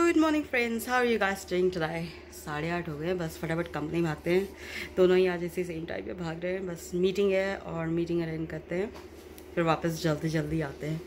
Good morning friends, how are you guys doing today. 8:30 हो गए, बस फटाफट कंपनी भागते हैं। दोनों ही आज इसी सेम टाइम पे भाग रहे हैं। बस मीटिंग है और मीटिंग अटेंड करते हैं, फिर वापस जल्दी जल्दी आते हैं।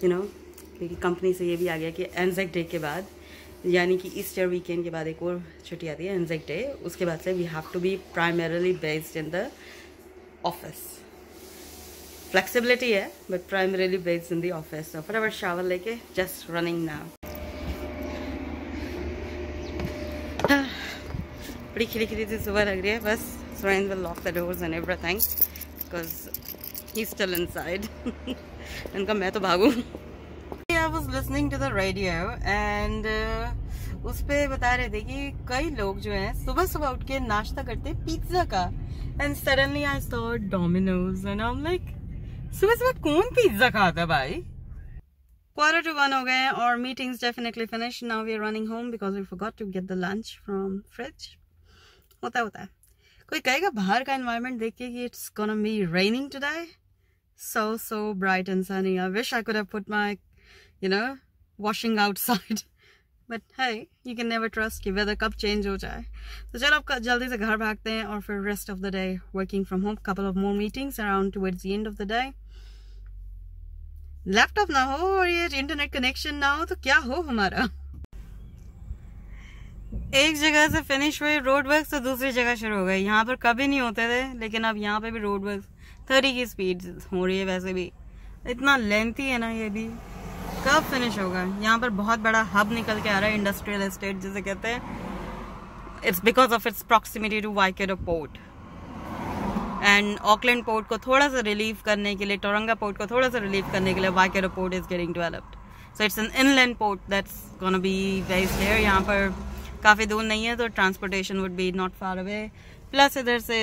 क्योंकि कंपनी से ये भी आ गया कि एनजेक डे के बाद, यानी कि ईस्टर वीकेंड के बाद एक और छुट्टी आती है एनजेक डे। उसके बाद से we have to be primarily based in the office. Flexibility है but primarily based in the office. तो फटाफट शावर लेके जस्ट रनिंग नाउ। बड़ी खिली खिली सी सुबह लग रही है। बस Suren will lock the doors and everything because he's still inside. इनका मैं तो भागूं। I was listening to the radio and उस पे बता रहे थे कि कई लोग जो हैं सुबह सुबह उठ के नाश्ता करते हैं पिज्जा का। And suddenly I saw Domino's and I'm like, सुबह सुबह कौन पिज्जा खाता भाई। 1:45 हो गए हैं और meetings definitely finished. Now we are running home because we forgot to get the lunch from fridge. होता है। कोई कहेगा बाहर का एनवायरनमेंट देख के कि it's gonna be raining today, so bright and sunny. I wish I could have put my washing outside, but hey, you can never trust कि weather कब change हो जाए। तो चलो अब जल्दी से घर भागते हैं और फिर rest of the day working from home. Couple of more meetings around towards the end of the day. Laptop ना हो और ये इंटरनेट कनेक्शन ना हो तो क्या हो हमारा। एक जगह से फिनिश हुए रोड वर्क तो दूसरी जगह शुरू हो गए। यहाँ पर कभी नहीं होते थे लेकिन अब यहाँ पे भी रोड वर्क 30 की स्पीड हो रही है। वैसे भी इतना लेंथी है ना, ये भी कब फिनिश होगा। यहाँ पर बहुत बड़ा हब निकल के आ रहा है, इंडस्ट्रियल एस्टेट जिसे कहते हैं। It's because of its proximity to Waikato port and Auckland port को थोड़ा सा रिलीव करने के लिए, टोरंगा पोर्ट को थोड़ा सा रिलीव करने के लिए Waikato port is getting developed. So it's an inland port that's gonna be based here. यहाँ पर काफ़ी दूर नहीं है तो transportation would be not far away. Plus इधर से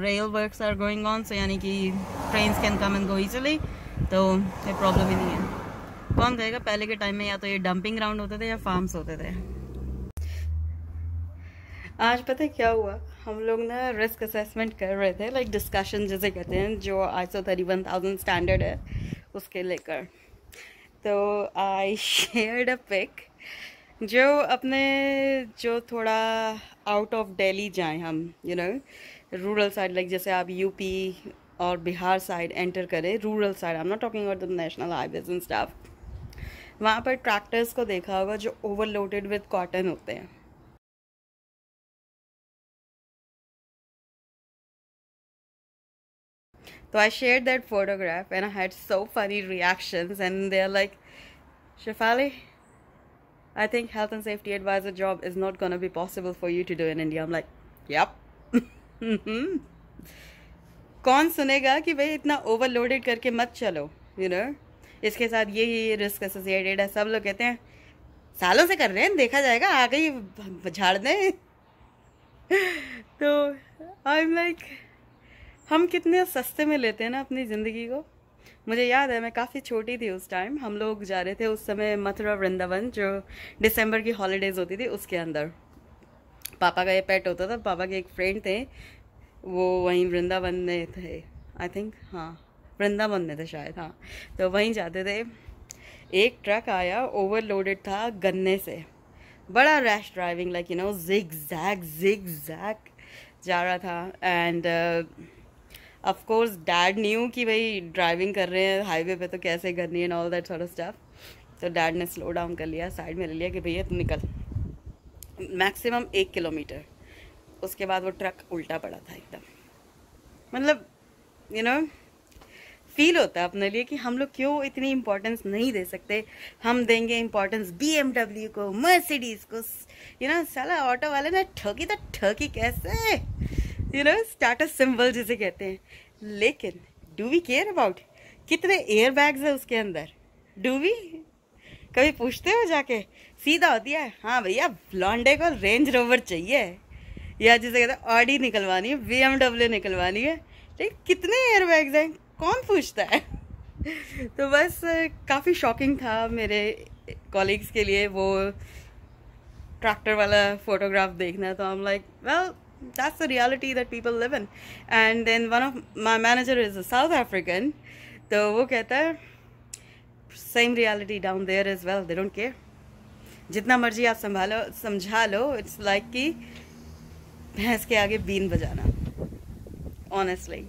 rail works are going on, so यानी कि trains can come and go easily, तो कोई प्रॉब्लम ही नहीं है। कौन कहेगा पहले के टाइम में या तो ये डंपिंग ग्राउंड होते थे या फार्म्स होते थे। आज पता है क्या हुआ, हम लोग ना रिस्क असेसमेंट कर रहे थे, लाइक डिस्कशन जिसे कहते हैं, जो ISO 31000 स्टैंडर्ड है उसके लेकर। तो आई शेयर्ड अ पिक जो अपने जो थोड़ा आउट ऑफ दिल्ली जाएं हम, रूरल साइड, लाइक जैसे आप यूपी और बिहार साइड एंटर करें, rural side, I am not talking about the national highways and stuff. वहाँ पर ट्रैक्टर्स को देखा होगा जो ओवरलोडेड विद कॉटन होते हैं। तो I shared that photograph and I had so funny reactions and they are like, Shefali, I think health and safety advisor job is not going to be possible for you to do in India. I'm like, yep. कौन सुनेगा कि भाई इतना overloaded करके मत चलो, इसके साथ ये रिस्क एसोसिएटेड है। सब लोग कहते हैं सालों से कर रहे हैं, देखा जाएगा, आगे ही झाड़ दें। तो आई एम लाइक, हम कितने सस्ते में लेते हैं ना अपनी ज़िंदगी को। मुझे याद है मैं काफ़ी छोटी थी उस टाइम, हम लोग जा रहे थे उस समय मथुरा वृंदावन, जो दिसंबर की हॉलीडेज़ होती थी उसके अंदर। पापा का ये पेट होता था, पापा के एक फ्रेंड थे वो वहीं वृंदावन में थे, आई थिंक, हाँ वृंदावन में थे शायद, हाँ। तो वहीं जाते थे। एक ट्रक आया, ओवरलोडेड था गन्ने से, बड़ा rash driving, like zig zag जा रहा था। And of course dad knew कि भाई ड्राइविंग कर रहे हैं हाईवे पे तो कैसे करनी है, all that sort of stuff. तो डैड ने स्लो डाउन कर लिया, साइड में ले लिया कि भैया तुम निकल, मैक्सिमम 1 किलोमीटर। उसके बाद वो ट्रक उल्टा पड़ा था एकदम। मतलब फील होता है अपने लिए कि हम लोग क्यों इतनी इम्पोर्टेंस नहीं दे सकते। हम देंगे इम्पोर्टेंस BMW को, मर्सिडीज को, साला ऑटो वाले ने ठोकी तो ठोकी कैसे, स्टेटस सिंबल जिसे कहते हैं। लेकिन डू वी केयर अबाउट कितने एयर बैग्स है उसके अंदर? डू वी कभी पूछते हो जाके? सीधा होती है, हाँ भैया लॉन्डे को रेंज रोवर चाहिए, या जिसे कहते हैं ऑडी निकलवानी है, BMW निकलवानी है, लेकिन कितने एयर बैग्स हैं कौन पूछता है। तो बस काफ़ी शॉकिंग था मेरे कॉलीग्स के लिए वो ट्रैक्टर वाला फोटोग्राफ देखना। तो I am like, well, that's the reality that people live in. And then one of my manager is a South African, तो वो कहता है same reality down there as well, they don't care, जितना मर्जी आप समझा लो, इट्स लाइक कि भैंस के आगे बीन बजाना। ऑनेस्टली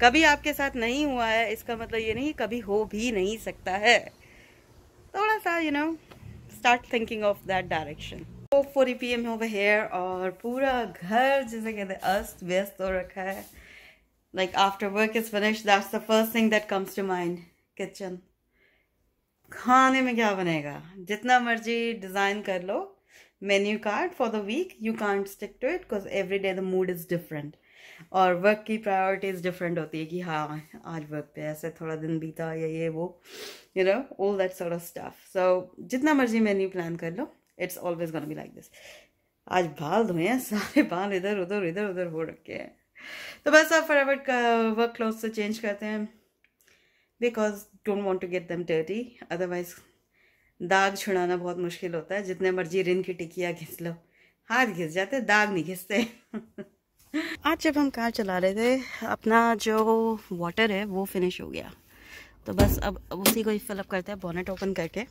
कभी आपके साथ नहीं हुआ है इसका मतलब ये नहीं कभी हो भी नहीं सकता है। थोड़ा सा start thinking of that direction. 4:40 PM over here और पूरा घर जिसे कहते हैं अस्त व्यस्त हो रखा है। Like after work is finished, that's the first thing that comes to mind, kitchen. खाने में क्या बनेगा? जितना मर्जी डिजाइन कर लो menu card for the week, you can't stick to it because every day the mood is different और work की प्रायोरिटीज डिफरेंट होती है कि हाँ आज वर्क पे ऐसे थोड़ा दिन बीता या ये वो all that sort of stuff. So जितना मर्जी मेन्यू प्लान कर लो, it's always gonna be like this. आज बाल धोए हैं, सारे बाल इधर उधर हो रखे हैं। तो बस अब फटाफट का वर्क क्लोथ से चेंज करते हैं because don't want to get them dirty, otherwise दाग छुड़ाना बहुत मुश्किल होता है। जितने मर्जी रिन की टिकिया घिस लो, हाथ घिस जाते, दाग नहीं घिसते। आज जब हम कार चला रहे थे अपना जो वाटर है वो फिनिश हो गया, तो बस अब उसी को ही फिलअप करते हैं बोनेट ओपन करके।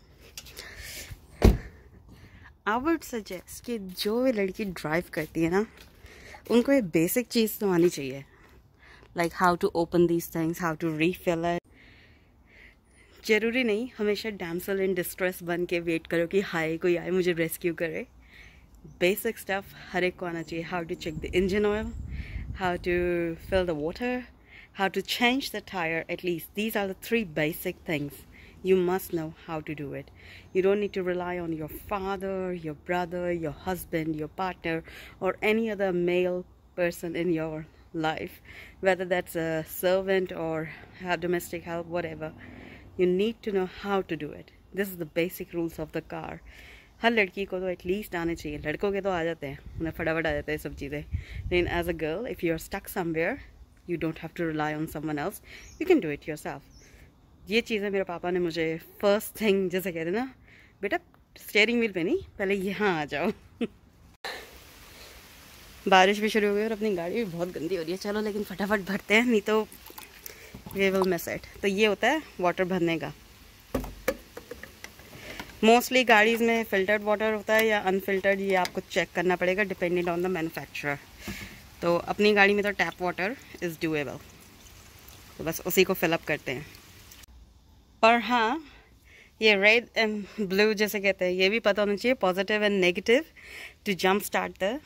आई वुड सजेस्ट कि जो भी लड़की ड्राइव करती है ना, उनको ये बेसिक चीज़ तो आनी चाहिए, like how to open these things, how to refill it. जरूरी नहीं हमेशा डैमसेल इन डिस्ट्रेस बन के वेट करो कि हाय कोई आए मुझे रेस्क्यू करे। बेसिक स्टफ हर एक को आना चाहिए। How to check the engine oil, how to fill the water, how to change the tire. At least these are the 3 basic things you must know how to do it. You don't need to rely on your father, your brother, your husband, your partner, or any other male person in your life, whether that's a servant or have domestic help, whatever. You need to know how to do it. This is the basic rules of the car. हर लड़की को तो at least आने चाहिए। लड़कों के तो आ जाते हैं, उन्हें फटाफट आ जाता है सब चीज़ें, लेकिन as a girl if you are stuck somewhere you don't have to rely on someone else, you can do it yourself. ये चीज़ें मेरे पापा ने मुझे फर्स्ट थिंग जैसे कहते ना, बेटा स्टीयरिंग व्हील पे नहीं, पहले यहाँ आ जाओ। बारिश भी शुरू हो गई और अपनी गाड़ी भी बहुत गंदी हो रही है। चलो लेकिन फटाफट भरते हैं, नहीं तो वी विल मिस इट। तो ये होता है वाटर भरने का। मोस्टली गाड़ीज़ में फिल्टर्ड वाटर होता है या अनफिल्टर्ड, ये आपको चेक करना पड़ेगा डिपेंडेंट ऑन द मैन्युफैक्चरर। तो अपनी गाड़ी में तो टैप वाटर इज़ डूएबल, तो बस उसी को फिलअप करते हैं। और हाँ, ये रेड एंड ब्लू जैसे कहते हैं, ये भी पता होना चाहिए positive and negative to jump start the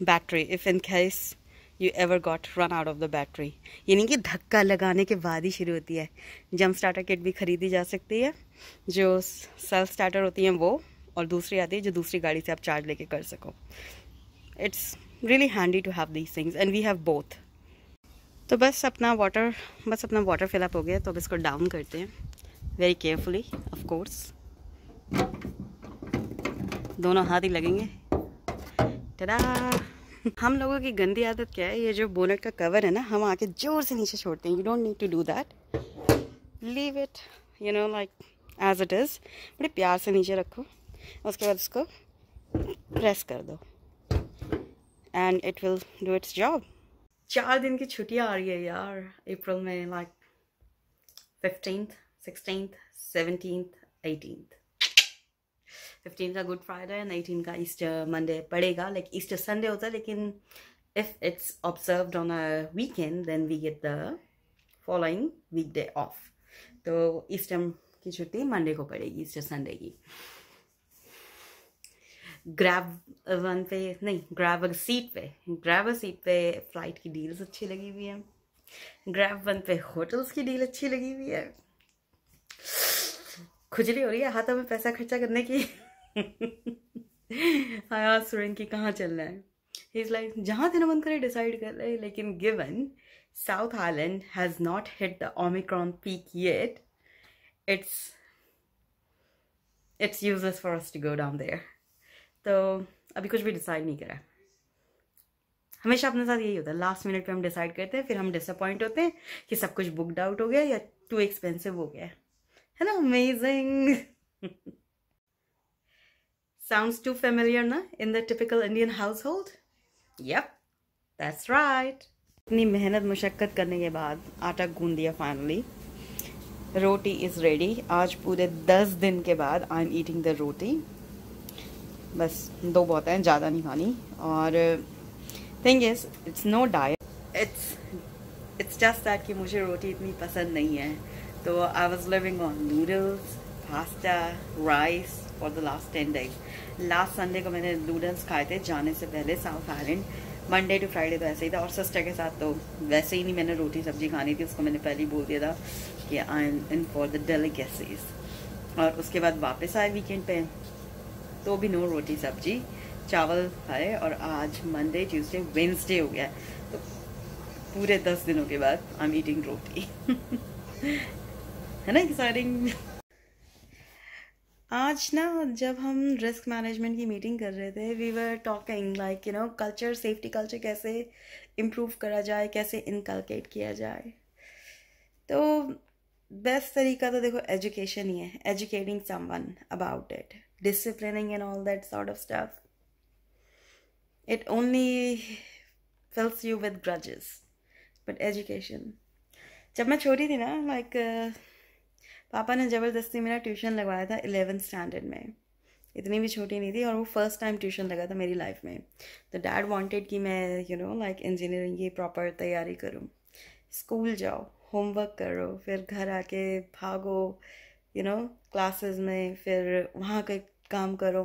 battery if in case you ever got run out of the battery. ये नहीं कि धक्का लगाने के बाद ही शुरू होती है। जंप स्टार्टर किट भी ख़रीदी जा सकती है, जो सेल्फ स्टार्टर होती हैं वो, और दूसरी आती है जो दूसरी गाड़ी से आप चार्ज लेके कर सको। It's really handy to have these things and we have both. तो बस अपना वाटर फिलअप हो गया, तो अब इसको डाउन करते हैं वेरी केयरफुली, ऑफ कोर्स दोनों हाथ ही लगेंगे। टडा! हम लोगों की गंदी आदत क्या है, ये जो बोनेट का कवर है ना, हम आके जोर से नीचे छोड़ते हैं। You don't need to do that, leave it like as it is. बड़े प्यार से नीचे रखो, उसके बाद इसको प्रेस कर दो and it will do its job. 4 दिन की छुट्टियाँ आ रही है यार अप्रैल में, like 15th, 16th, 17th, 18th। 15th का गुड फ्राइडे एंड 18th का ईस्टर मंडे पड़ेगा। लाइक ईस्टर संडे होता है, लेकिन if it's observed on a weekend then we get the following weekday off. तो ईस्टर की छुट्टी मंडे को पड़ेगी, ईस्टर संडे की। ग्रैब सीट पे फ्लाइट की डील्स अच्छी लगी हुई है। ग्रैब वन पे होटल्स की डील अच्छी लगी हुई है। खुजली हो रही है हाथों में पैसा खर्चा करने की। हाँ सुरेन की कहाँ चलना है, ही इज लाइक जहाँ तेरा मन करे डिसाइड कर ले, लेकिन given South Island has not hit the Omicron peak yet, it's useless for us to go down there. तो अभी कुछ भी डिसाइड नहीं करा। हमेशा अपने साथ यही होता है, लास्ट मिनट पे हम डिसाइड करते हैं, फिर हम डिसअपॉइंट होते हैं कि सब कुछ बुकड आउट हो गया या टू एक्सपेंसिव हो गया है ना। अमेजिंग। साउंड्स टू फेमिलियर ना in the typical Indian household? Yup, that's right. इतनी मेहनत मुशक्कत करने के बाद आटा गूंद दिया फाइनली। Roti is ready. आज पूरे 10 दिन के बाद I am eating the roti. बस 2 बहुत है, ज़्यादा नहीं खानी। और thing is it's no diet, it's just that कि मुझे रोटी इतनी पसंद नहीं है। तो I was living on noodles, pasta, rice for the last 10 days। Last Sunday को मैंने नूडल्स खाए थे जाने से पहले South Island. Monday to Friday तो ऐसे ही था, और सिस्टर के साथ तो वैसे ही नहीं मैंने रोटी सब्जी खानी थी, उसको मैंने पहले ही बोल दिया था कि I am in for the delicacies. और उसके बाद वापस आए वीकेंड पे, तो भी नो रोटी सब्जी, चावल खाए। और आज मंडे ट्यूसडे वेंसडे हो गया, तो पूरे 10 दिनों के बाद आई एम ईटिंग रोटी। है ना एक्साइटिंग। आज ना जब हम रिस्क मैनेजमेंट की मीटिंग कर रहे थे, we were talking like you know culture, safety culture कैसे इम्प्रूव करा जाए, कैसे इनकलकेट किया जाए। तो बेस्ट तरीका तो देखो एजुकेशन ही है, educating someone about it, disciplining and all that sort of stuff. It only fills you with grudges, but education. जब मैं छोटी थी ना, लाइक पापा ने ज़बरदस्ती मेरा ट्यूशन लगवाया था 11th स्टैंडर्ड में। इतनी भी छोटी नहीं थी, और वो फर्स्ट टाइम ट्यूशन लगा था मेरी लाइफ में। तो डैड वांटेड कि मैं यू नो लाइक इंजीनियरिंग की प्रॉपर तैयारी करूँ। स्कूल जाओ, होमवर्क करो, फिर घर आके भागो यू नो क्लासेस में, फिर वहाँ के काम करो।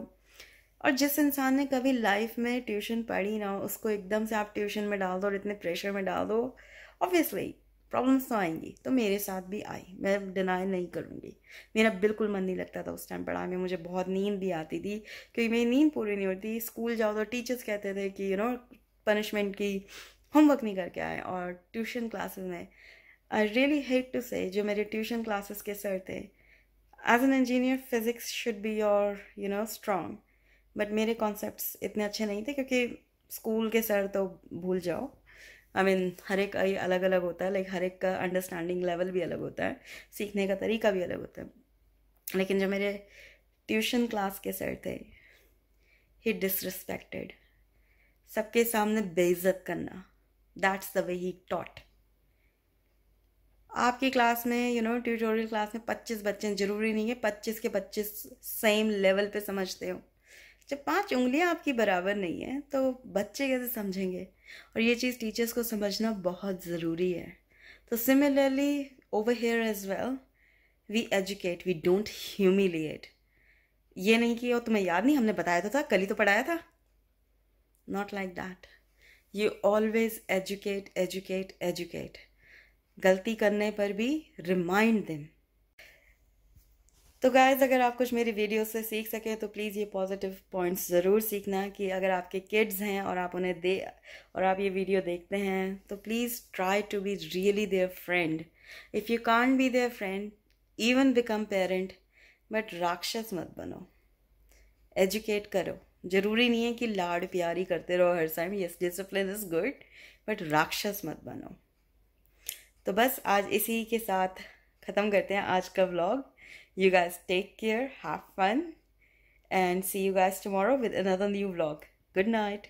और जिस इंसान ने कभी लाइफ में ट्यूशन पढ़ी ना, उसको एकदम से आप ट्यूशन में डाल दो और इतने प्रेशर में डाल दो, ऑब्वियसली प्रॉब्लम्स तो आएंगी। तो मेरे साथ भी आई, मैं डिनाई नहीं करूँगी। मेरा बिल्कुल मन नहीं लगता था उस टाइम पढ़ाई में, मुझे बहुत नींद भी आती थी क्योंकि मेरी नींद पूरी नहीं होती। स्कूल जाओ तो टीचर्स कहते थे कि यू नो पनिशमेंट की, होमवर्क नहीं करके आए। और ट्यूशन क्लासेस में आई रियली हेट टू से, जो मेरे ट्यूशन क्लासेस के सर थे, as an engineer physics should be your you know strong, but मेरे कॉन्सेप्ट्स इतने अच्छे नहीं थे, क्योंकि स्कूल के सर तो भूल जाओ। आई मीन हर एक अलग अलग होता है, लाइक हर एक का अंडरस्टैंडिंग लेवल भी अलग होता है, सीखने का तरीका भी अलग होता है। लेकिन जो मेरे ट्यूशन क्लास के सर थे, ही डिसरिस्पेक्टेड, सबके सामने बेइज्जत करना, that's the way he taught. आपकी क्लास में यू नो ट्यूटोरियल क्लास में 25 बच्चे, जरूरी नहीं है 25 के 25 सेम लेवल पे समझते हो। जब 5 उंगलियां आपकी बराबर नहीं है तो बच्चे कैसे समझेंगे? और ये चीज़ टीचर्स को समझना बहुत ज़रूरी है। तो similarly over here as well, we educate, we don't humiliate. ये नहीं कि ओ तुम्हें याद नहीं, हमने बताया तो था, कल ही तो पढ़ाया था। Not like that. You always educate educate educate. गलती करने पर भी रिमाइंड देम। तो गाइज, अगर आप कुछ मेरी वीडियो से सीख सके तो प्लीज़ ये पॉजिटिव पॉइंट्स ज़रूर सीखना कि अगर आपके किड्स हैं और आप उन्हें और आप ये वीडियो देखते हैं तो please try to be really their friend. If you can't be their friend, even become parent, but राक्षस मत बनो। एजुकेट करो। ज़रूरी नहीं है कि लाड़ प्यारी करते रहो हर time, yes discipline is good, but राक्षस मत बनो। तो बस आज इसी के साथ ख़त्म करते हैं आज का vlog. You guys take care, have fun, and see you guys tomorrow with another new vlog. Good night.